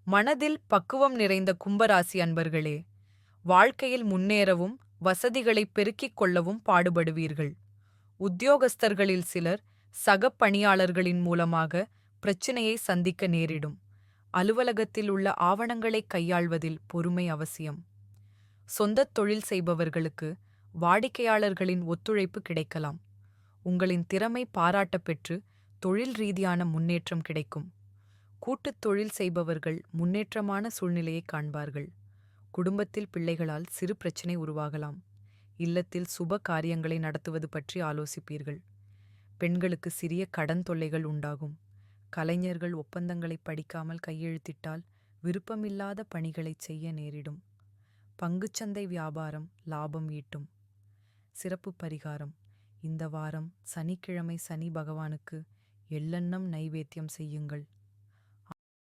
மனதில் பக்குவம் நிறைந்த கும்பராசி அன்பர்களே, வாழ்க்கையில் முன்னேறவும் வசதிகளை பெருக்கிக் கொள்ளவும் பாடுபடுவீர்கள். உத்தியோகஸ்தர்களில் சிலர் சக பணியாளர்களின் மூலமாக பிரச்சினையை சந்திக்க நேரிடும். அலுவலகத்தில் உள்ள ஆவணங்களை கையாள்வதில் பொறுமை அவசியம். சொந்தத் தொழில் செய்பவர்களுக்கு வாடிக்கையாளர்களின் ஒத்துழைப்பு கிடைக்கலாம். உங்களின் திறமை பாராட்டப் பெற்று தொழில் ரீதியான முன்னேற்றம் கிடைக்கும். கூட்டுத் தொழில் செய்பவர்கள் முன்னேற்றமான சூழ்நிலையை காண்பார்கள். குடும்பத்தில் பிள்ளைகளால் சிறு பிரச்சினை உருவாகலாம். இல்லத்தில் சுப காரியங்களை நடத்துவது பற்றி ஆலோசிப்பீர்கள். பெண்களுக்கு சிறிய கடன் தொல்லைகள் உண்டாகும். கலைஞர்கள் ஒப்பந்தங்களை படிக்காமல் கையெழுத்திட்டால் விருப்பமில்லாத பணிகளை செய்ய நேரிடும். பங்குச்சந்தை வியாபாரம் லாபம் ஈட்டும். சிறப்பு பரிகாரம்: இந்த வாரம் சனிக்கிழமை சனி பகவானுக்கு எள்ளெண்ணம் நைவேத்தியம் செய்யுங்கள்.